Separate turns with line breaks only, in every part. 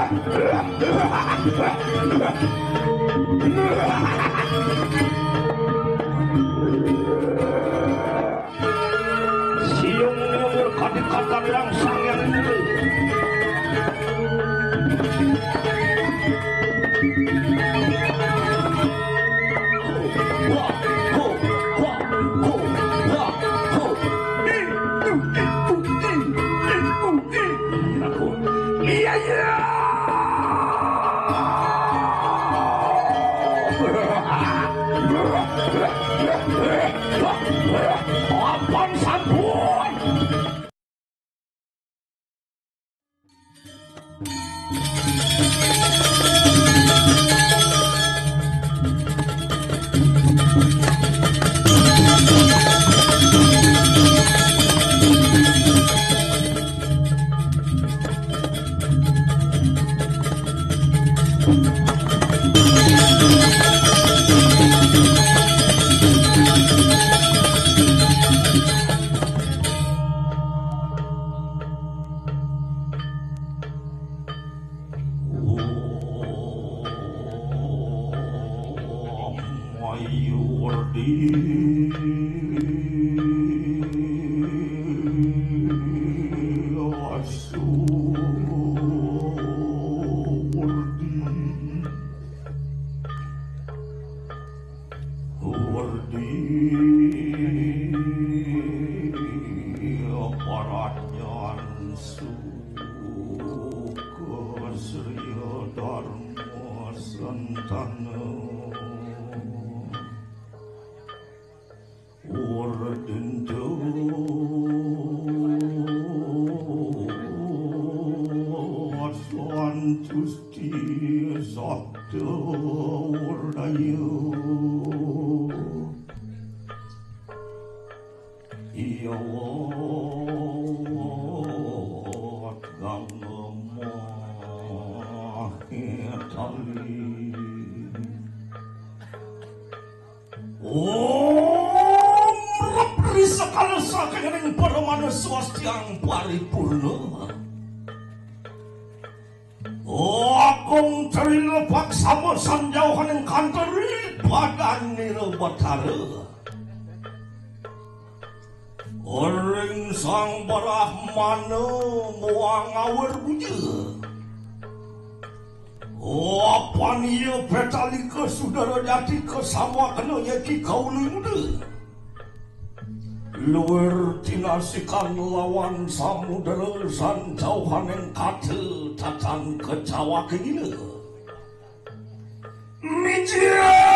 Siung berkata-kata yang sangat Apaan sampun? Agung terilepak sama sanjauhan yang kanteri badan nira batara orang sang barahmana muang awar buja apa niya petali ke saudara jati ke sama kena yaki kauli muda luar tinasikan lawan samudera sanjauhan yang kata tatan kecawa kegila Mijia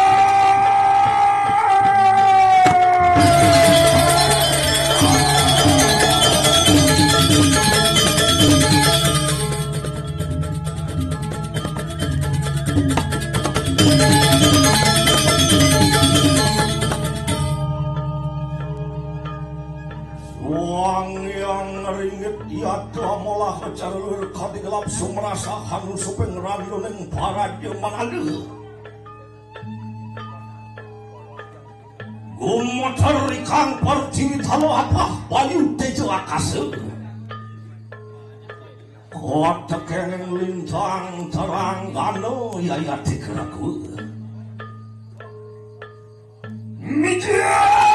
Yata molah kecarur kati gelap sumerasa hanu supeng radio neng paraja manada gumotor ikang pertiwi talo apa bayu tejo akasa kota keneng lintang terang gano yayati keraku Mijia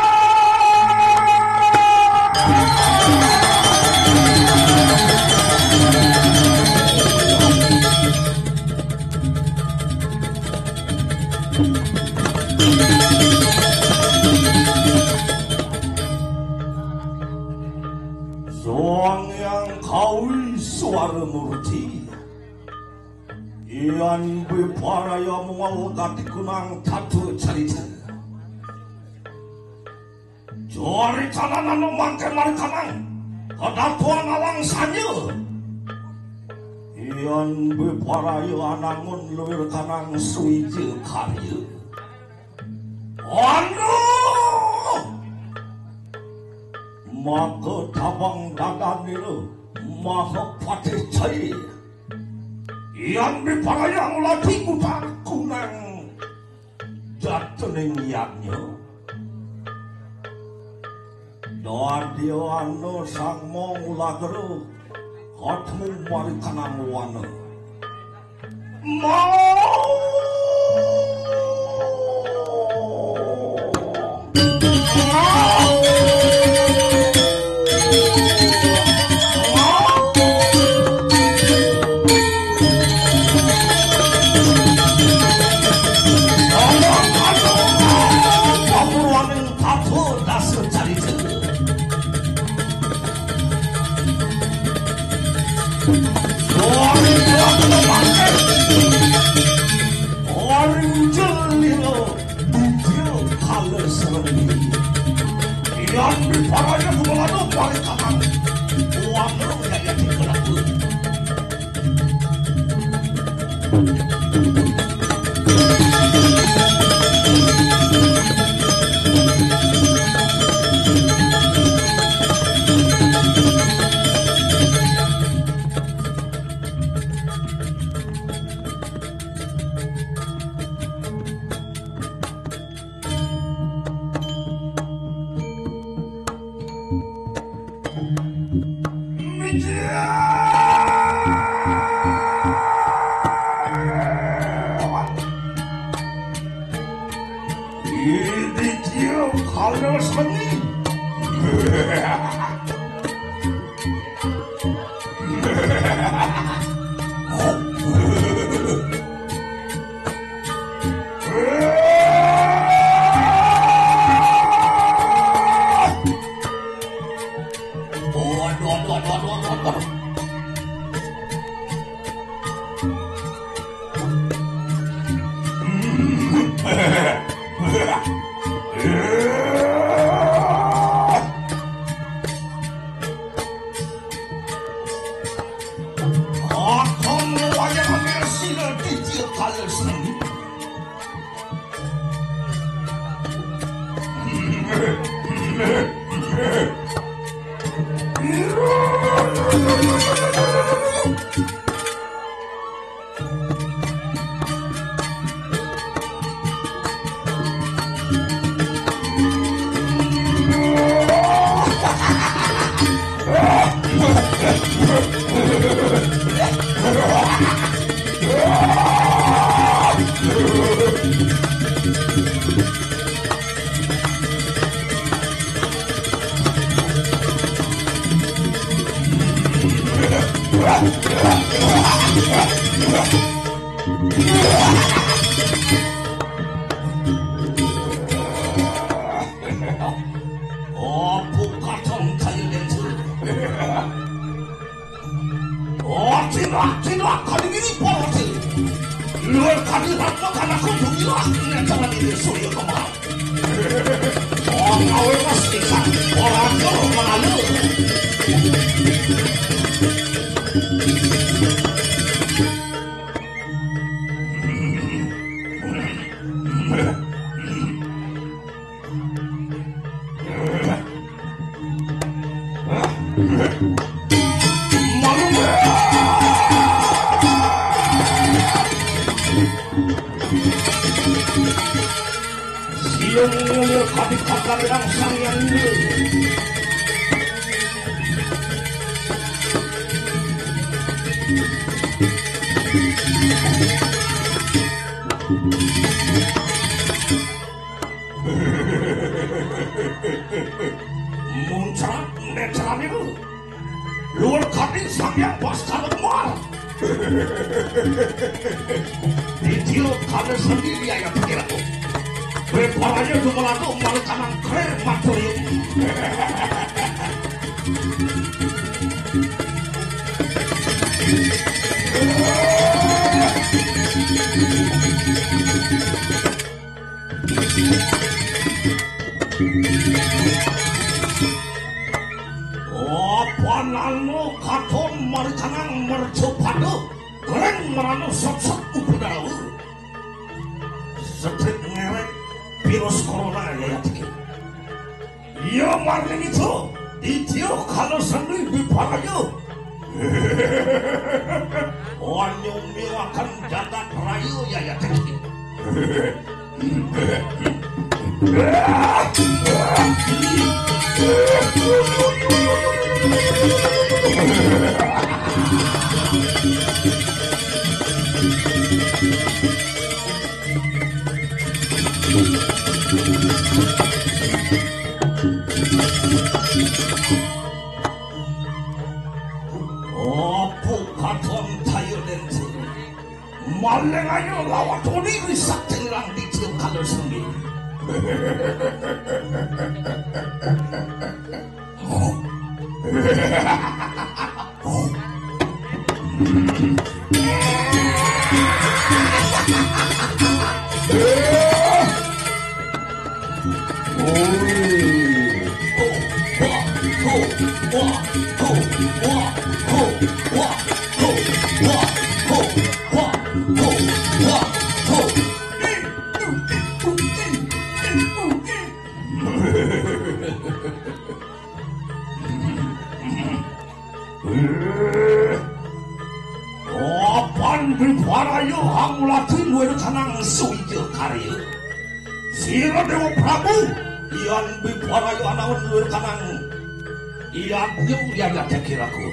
Soang yang kawi suara murti Ian beparaya mual gati kunang tatu carita Jori cananan mangke marikanang Kedatuan Alang Sanja Ian beparaya anangun luwir kanang suije karya maka tabang dadan niru maha Patih Chae yang diparayang lagi kutak kunang jatuning yaknya doa diano sang mong lagero hotmu marikanang wana Apa katon tayo dente maleng ayo lawat oni risak cengrang di tiap kalau sendiri. Apan bibarayo hangulatin werkanang suijo karya sira Dewa Prabu iyan bibarayo anawan werkanang iya nyulyaya tekiraku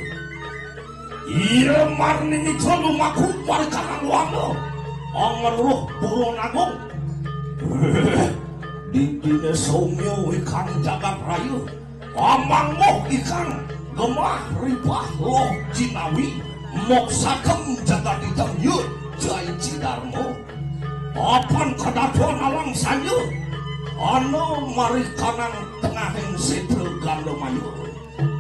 iya marni nito lumaku werkanang wamo angeruh buron Agung dindine somyo ikan jagat rayu amang moh ikan gemah ripah loh jinawi moksakem jagat hitam yud jai cidarmo apan Kedatuan Alang Sanja ano mari kanang tengahing setel gando mayu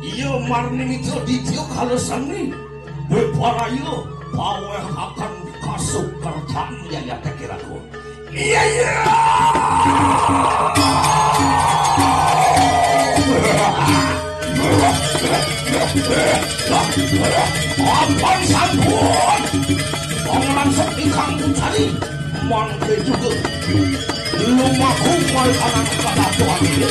iya marni itu ditio kalesani beparayo paweh akan kasuk kertan yaya tekiraku iya iya apan sampun pangeran sepi kamu cari mangke juga lumaku mari anak Kedatuan ini